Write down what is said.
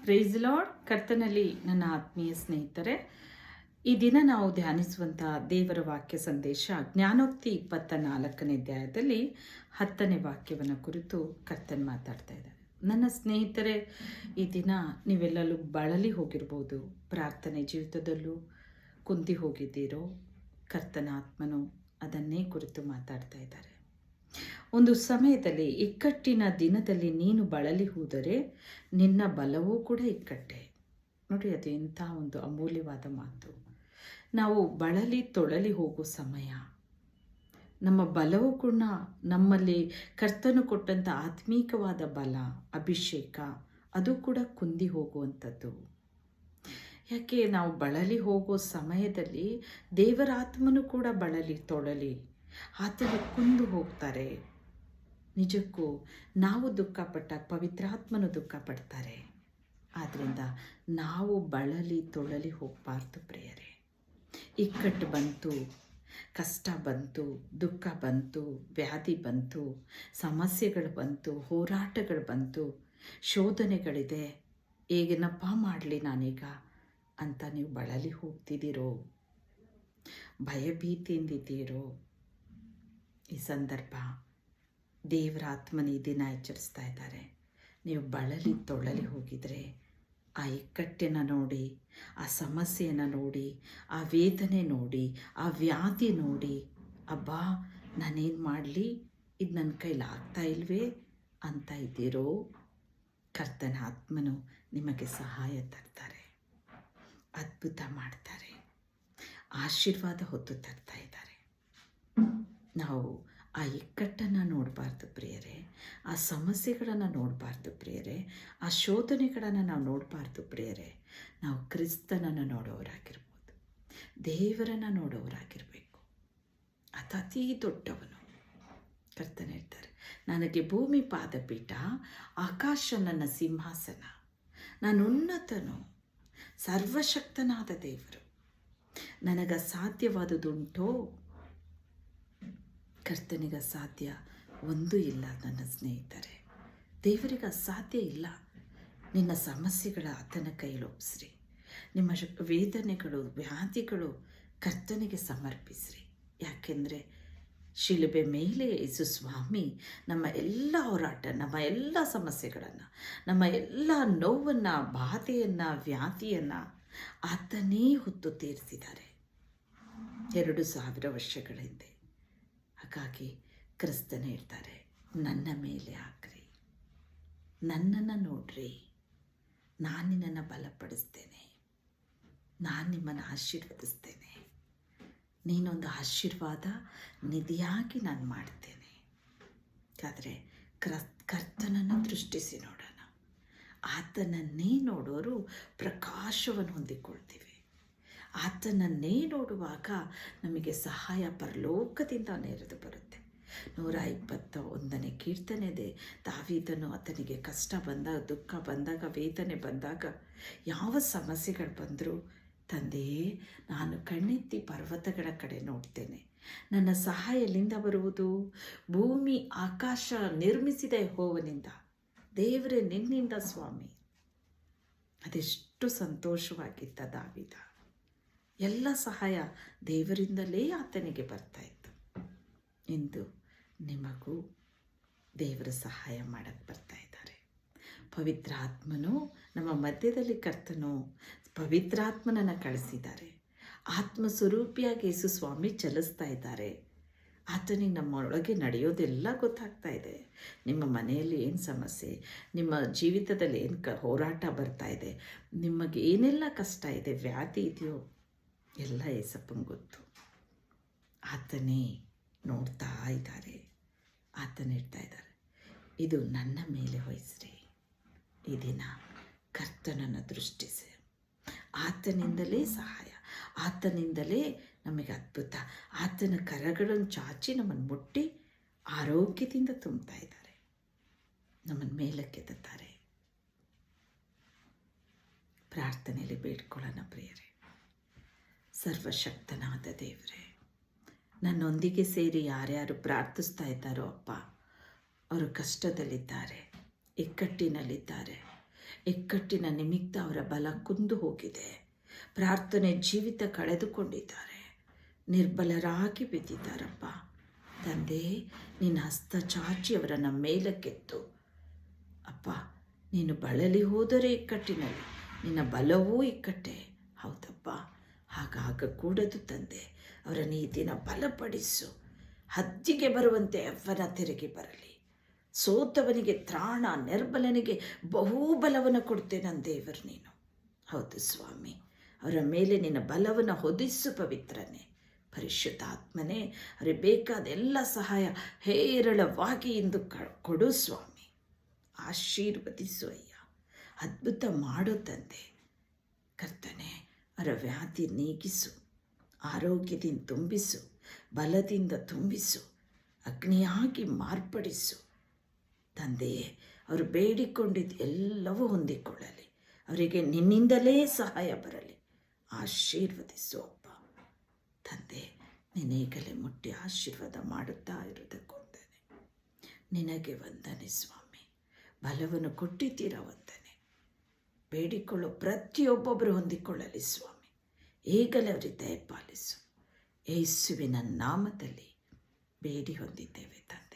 Price lord. ಕರ್ತನಲ್ಲಿ ನನ್ನ ಆತ್ಮೀಯ ಸ್ನೇಹಿತರೆ, ಈ ದಿನ ನಾವು ಧ್ಯಾನಿಸುವಂಥ ದೇವರ ವಾಕ್ಯ ಸಂದೇಶ ಜ್ಞಾನೋಕ್ತಿ 24ನೇ ಅಧ್ಯಾಯದಲ್ಲಿ 10ನೇ ವಾಕ್ಯವನ್ನು ಕುರಿತು ಕರ್ತನ್ ಮಾತಾಡ್ತಾ ಇದ್ದಾರೆ. ನನ್ನ ಸ್ನೇಹಿತರೆ, ಈ ದಿನ ನೀವೆಲ್ಲರೂ ಬಳಲಿ ಹೋಗಿರ್ಬೋದು, ಪ್ರಾರ್ಥನೆ ಜೀವಿತದಲ್ಲೂ ಕುಂದಿ ಹೋಗಿದ್ದೀರೋ. ಕರ್ತನ ಆತ್ಮನು ಅದನ್ನೇ ಕುರಿತು ಮಾತಾಡ್ತಾ ಇದ್ದಾರೆ. ಒಂದು ಸಮಯದಲ್ಲಿ ಇಕ್ಕಟ್ಟಿನ ದಿನದಲ್ಲಿ ನೀನು ಬಳಲಿ ಹೋದರೆ ನಿನ್ನ ಬಲವೂ ಕೂಡ ಇಕ್ಕಟ್ಟೆ. ನೋಡಿ, ಅದು ಎಂಥ ಒಂದು ಅಮೂಲ್ಯವಾದ ಮಾತು. ನಾವು ಬಳಲಿ ತೊಳಲಿ ಹೋಗೋ ಸಮಯ, ನಮ್ಮ ಬಲವೂ ಕೂಡ ನಮ್ಮಲ್ಲಿ ಕರ್ತನು ಕೊಟ್ಟಂಥ ಆತ್ಮೀಕವಾದ ಬಲ, ಅಭಿಷೇಕ, ಅದು ಕೂಡ ಕುಂದಿ ಹೋಗುವಂಥದ್ದು. ಯಾಕೆ ನಾವು ಬಳಲಿ ಹೋಗೋ ಸಮಯದಲ್ಲಿ ದೇವರ ಆತ್ಮನು ಕೂಡ ಬಳಲಿ ತೊಳಲಿ ಆತನು ಕುಂದು ಹೋಗ್ತಾರೆ. ನಿಜಕ್ಕೂ ನಾವು ದುಃಖಪಟ್ಟಾಗ ಪವಿತ್ರಾತ್ಮನು ದುಃಖ ಪಡ್ತಾರೆ. ಆದ್ದರಿಂದ ನಾವು ಬಳಲಿ ತೊಳಲಿ ಹೋಗಬಾರ್ದು ಪ್ರಿಯರೇ. ಇಕ್ಕಟ್ಟು ಬಂತು, ಕಷ್ಟ ಬಂತು, ದುಃಖ ಬಂತು, ವ್ಯಾಧಿ ಬಂತು, ಸಮಸ್ಯೆಗಳು ಬಂತು, ಹೋರಾಟಗಳು ಬಂತು, ಶೋಧನೆಗಳಿದೆ, ಹೇಗೇನಪ್ಪ ಮಾಡಲಿ ನಾನೀಗ ಅಂತ ನೀವು ಬಳಲಿ ಹೋಗ್ತಿದ್ದೀರೋ, ಭಯಭೀತಿಯಿಂದಿದ್ದೀರೋ, ಈ ಸಂದರ್ಭ ದೇವರ ಆತ್ಮನ ಈ ದಿನ ಎಚ್ಚರಿಸ್ತಾ ಇದ್ದಾರೆ. ನೀವು ಬಳಲಿ ತೊಳಲಿ ಹೋಗಿದರೆ ಆ ಇಕ್ಕಟ್ಟನ್ನು ನೋಡಿ, ಆ ಸಮಸ್ಯೆಯನ್ನು ನೋಡಿ, ಆ ವೇದನೆ ನೋಡಿ, ಆ ವ್ಯಾಧಿ ನೋಡಿ, ಅಬ್ಬಾ ನಾನೇನು ಮಾಡಲಿ, ಇದು ನನ್ನ ಕೈಲಿ ಆಗ್ತಾ ಇಲ್ವೇ ಅಂತ ಇದ್ದೀರೋ, ಕರ್ತನ ಆತ್ಮನು ನಿಮಗೆ ಸಹಾಯ ತರ್ತಾರೆ, ಅದ್ಭುತ ಮಾಡ್ತಾರೆ, ಆಶೀರ್ವಾದ ಹೊತ್ತು ತರ್ತಾ ಇದ್ದಾರೆ. ನಾವು ಆ ಇಕ್ಕಟ್ಟನ್ನು ನೋಡಬಾರ್ದು ಪ್ರಿಯರೇ, ಆ ಸಮಸ್ಯೆಗಳನ್ನು ನೋಡಬಾರ್ದು ಪ್ರಿಯರೇ, ಆ ಶೋಧನೆಗಳನ್ನು ನಾವು ನೋಡಬಾರ್ದು ಪ್ರಿಯರೇ. ನಾವು ಕ್ರಿಸ್ತನನ್ನು ನೋಡೋರಾಗಿರ್ಬೋದು, ದೇವರನ್ನು ನೋಡೋರಾಗಿರಬೇಕು. ಅತಿ ದೊಡ್ಡವನು. ಕರ್ತನ ಹೇಳ್ತಾರೆ, ನನಗೆ ಭೂಮಿ ಪಾದಪೀಠ, ಆಕಾಶ ನನ್ನ ಸಿಂಹಾಸನ, ನಾನು ಉನ್ನತನು, ಸರ್ವಶಕ್ತನಾದ ದೇವರು. ನನಗೆ ಸಾಧ್ಯವಾದುದುಂಟೋ? ಕರ್ತನಿಗೆ ಅಸಾಧ್ಯ ಒಂದೂ ಇಲ್ಲ ನನ್ನ ಸ್ನೇಹಿತರೆ. ದೇವರಿಗೆ ಅಸಾಧ್ಯ ಇಲ್ಲ. ನಿನ್ನ ಸಮಸ್ಯೆಗಳ ಆತನ ಕೈಯಲ್ಲಿ ಒಪ್ಪಿಸ್ರಿ. ನಿಮ್ಮ ವೇದನೆಗಳು, ವ್ಯಾಧಿಗಳು ಕರ್ತನಿಗೆ ಸಮರ್ಪಿಸ್ರಿ. ಯಾಕೆಂದರೆ ಶಿಲುಬೆ ಮೇಲೆ ಯೇಸು ಸ್ವಾಮಿ ನಮ್ಮ ಎಲ್ಲ ಹೋರಾಟ, ನಮ್ಮ ಎಲ್ಲ ಸಮಸ್ಯೆಗಳನ್ನು, ನಮ್ಮ ಎಲ್ಲ ನೋವನ್ನು, ಬಾಧೆಯನ್ನು, ವ್ಯಾಧಿಯನ್ನು ಆತನೇ ಹೊತ್ತು ತೀರಿಸಿದ್ದಾರೆ 2000 ವರ್ಷಗಳ ಹಿಂದೆ. ಹಾಗಾಗಿ ಕ್ರಿಸ್ತನ ಹೇಳ್ತಾರೆ, ನನ್ನ ಮೇಲೆ ಹಾಕ್ರಿ, ನನ್ನನ್ನು ನೋಡ್ರಿ, ನಾನು ನಿನ್ನನ್ನು ಬಲಪಡಿಸ್ತೇನೆ, ನಾನು ನಿಮ್ಮನ್ನು ಆಶೀರ್ವದಿಸ್ತೇನೆ, ನೀನೊಂದು ಆಶೀರ್ವಾದ ನಿಧಿಯಾಗಿ ನಾನು ಮಾಡ್ತೇನೆ. ಆದರೆ ಕರ್ತನನ್ನು ದೃಷ್ಟಿಸಿ ನೋಡೋಣ. ಆತನನ್ನೇ ನೋಡೋರು ಪ್ರಕಾಶವನ್ನು ಹೊಂದಿಕೊಳ್ತೀವಿ. ಆತನನ್ನೇ ನೋಡುವಾಗ ನಮಗೆ ಸಹಾಯ ಪರಲೋಕದಿಂದ ನೆರೆದು ಬರುತ್ತೆ. 121ನೇ ಕೀರ್ತನೆದೆ. ದಾವೀದನು ಆತನಿಗೆ ಕಷ್ಟ ಬಂದಾಗ, ದುಃಖ ಬಂದಾಗ, ವೇದನೆ ಬಂದಾಗ, ಯಾವ ಸಮಸ್ಯೆಗಳು ಬಂದರೂ, ತಂದೆಯೇ ನಾನು ಕಣ್ಣೆತ್ತಿ ಪರ್ವತಗಳ ಕಡೆ ನೋಡ್ತೇನೆ, ನನ್ನ ಸಹಾಯ ಎಲ್ಲಿಂದ ಬರುವುದು? ಭೂಮಿ ಆಕಾಶ ನಿರ್ಮಿಸಿದ ಯೆಹೋವನಿಂದ, ದೇವರೇ ನಿನ್ನಿಂದ ಸ್ವಾಮಿ. ಅದೆಷ್ಟು ಸಂತೋಷವಾಗಿದ್ದ ದಾವೀದ. ಎಲ್ಲ ಸಹಾಯ ದೇವರಿಂದಲೇ ಆತನಿಗೆ ಬರ್ತಾಯಿತ್ತು. ಇಂದು ನಿಮಗೂ ದೇವರ ಸಹಾಯ ಮಾಡಕ್ಕೆ ಬರ್ತಾ ಇದ್ದಾರೆ. ಪವಿತ್ರ ಆತ್ಮನು ನಮ್ಮ ಮಧ್ಯದಲ್ಲಿ, ಕರ್ತನು ಪವಿತ್ರಾತ್ಮನನ್ನು ಕಳಿಸಿದ್ದಾರೆ. ಆತ್ಮ ಸ್ವರೂಪಿಯಾಗಿ ಯೇಸು ಸ್ವಾಮಿ ಚಲಿಸ್ತಾ ಇದ್ದಾರೆ. ಆತನಿಗೆ ನಮ್ಮೊಳಗೆ ನಡೆಯೋದೆಲ್ಲ ಗೊತ್ತಾಗ್ತಾ ಇದೆ. ನಿಮ್ಮ ಮನೆಯಲ್ಲಿ ಏನು ಸಮಸ್ಯೆ, ನಿಮ್ಮ ಜೀವಿತದಲ್ಲಿ ಏನು ಹೋರಾಟ ಬರ್ತಾ ಇದೆ, ನಿಮಗೆ ಏನೆಲ್ಲ ಕಷ್ಟ ಇದೆ, ವ್ಯಾಧಿ ಇದೆಯೋ, ಎಲ್ಲ ಏಸಪ್ಪಂಗೆ ಗೊತ್ತು. ಆತನೇ ನೋಡ್ತಾ ಇದ್ದಾರೆ. ಆತನೇ ಇಡ್ತಾ ಇದ್ದಾರೆ, ಇದು ನನ್ನ ಮೇಲೆ ವಹಿಸ್ರಿ. ಈ ದಿನ ಕರ್ತನನ್ನು ದೃಷ್ಟಿಸಿ, ಆತನಿಂದಲೇ ಸಹಾಯ, ಆತನಿಂದಲೇ ನಮಗೆ ಅದ್ಭುತ. ಆತನ ಕರಗಳನ್ನು ಚಾಚಿ ನಮ್ಮನ್ನು ಮುಟ್ಟಿ ಆರೋಗ್ಯದಿಂದ ತುಂಬ್ತಾ ಇದ್ದಾರೆ, ನಮ್ಮನ್ನು ಮೇಲಕ್ಕೆತ್ತಾರೆ. ಪ್ರಾರ್ಥನೆಯಲ್ಲಿ ಬೇಡ್ಕೊಳ್ಳೋಣ ಪ್ರಿಯರೇ. ಸರ್ವಶಕ್ತನಾದ ದೇವರೇ, ನನ್ನೊಂದಿಗೆ ಸೇರಿ ಯಾರ್ಯಾರು ಪ್ರಾರ್ಥಿಸ್ತಾ ಇದ್ದಾರೋ ಅಪ್ಪ, ಅವರು ಕಷ್ಟದಲ್ಲಿದ್ದಾರೆ, ಇಕ್ಕಟ್ಟಿನಲ್ಲಿದ್ದಾರೆ, ಇಕ್ಕಟ್ಟಿನ ನಿಮಿತ್ತ ಅವರ ಬಲ ಕುಂದು ಹೋಗಿದೆ. ಪ್ರಾರ್ಥನೆ ಜೀವಿತ ಕಳೆದುಕೊಂಡಿದ್ದಾರೆ. ನಿರ್ಬಲರಾಗಿ ಬಿದ್ದಿದ್ದಾರಪ್ಪ. ತಂದೆ, ನಿನ್ನ ಹಸ್ತ ಚಾಚಿ ಅವರನ್ನು ಮೇಲಕ್ಕೆತ್ತು. ಅಪ್ಪ, ನೀನು ಬಳಲಿ ಹೋದರೆ ಇಕ್ಕಟ್ಟಿನಲ್ಲಿ, ನಿನ್ನ ಬಲವೂ ಇಕ್ಕಟ್ಟೆ. ಹೌದಪ್ಪ, ಹಾಗಾಗಕೂಡದು ತಂದೆ. ಅವರನ್ನು ಈ ದಿನ ಬಲಪಡಿಸು. ಹದ್ದಿಗೆ ಬರುವಂತೆ ಯೌವನ ತಿರುಗಿ ಬರಲಿ. ಸೋತವನಿಗೆ ತ್ರಾಣ, ನಿರ್ಬಲನಿಗೆ ಬಹುಬಲವನ್ನು ಕೊಡ್ತೇನೆ ನನ್ನ ದೇವರು ನೀನು. ಹೌದು ಸ್ವಾಮಿ, ಅವರ ಮೇಲೆ ನಿನ್ನ ಬಲವನ್ನು ಹೊದಿಸು ಪವಿತ್ರನೇ. ಪರಿಶುದ್ಧಾತ್ಮನೇ, ಅವರಿಗೆ ಬೇಕಾದ ಎಲ್ಲ ಸಹಾಯ ಹೇರಳವಾಗಿ ಇಂದು ಕೊಡು ಸ್ವಾಮಿ. ಆಶೀರ್ವದಿಸು ಅಯ್ಯ, ಅದ್ಭುತ ಮಾಡು ತಂದೆ. ಕರ್ತನೆ, ಅವರ ವ್ಯಾಧಿ ನೀಗಿಸು, ಆರೋಗ್ಯದಿಂದ ತುಂಬಿಸು, ಬಲದಿಂದ ತುಂಬಿಸು, ಅಗ್ನಿಯಾಗಿ ಮಾರ್ಪಡಿಸು ತಂದೆಯೇ. ಅವರು ಬೇಡಿಕೊಂಡಿದ್ದು ಎಲ್ಲವೂ ಹೊಂದಿಕೊಳ್ಳಲಿ. ಅವರಿಗೆ ನಿನ್ನಿಂದಲೇ ಸಹಾಯ ಬರಲಿ. ಆಶೀರ್ವದಿಸು ಅಪ್ಪ. ತಂದೆ, ನಿನಗಲೇ ಮುಟ್ಟಿ ಆಶೀರ್ವಾದ ಮಾಡುತ್ತಾ ಇರುವುದಕ್ಕೊಂದನೆ. ನಿನಗೆ ವಂದನೆ ಸ್ವಾಮಿ. ಬಲವನ್ನು ಕೊಟ್ಟಿದ್ದೀರ ವಂದನೆ. ಬೇಡಿಕೊಳ್ಳೋ ಪ್ರತಿಯೊಬ್ಬೊಬ್ಬರು ಹೊಂದಿಕೊಳ್ಳಲಿ ಸ್ವಾಮಿ. ಈಗಲೇ ಅವರಿಗೆ ದಯಪಾಲಿಸು. ಯೇಸುವಿನ ನಾಮದಲ್ಲಿ ಬೇಡಿ ಹೊಂದಿದ್ದೇವೆ ತಂದೆ.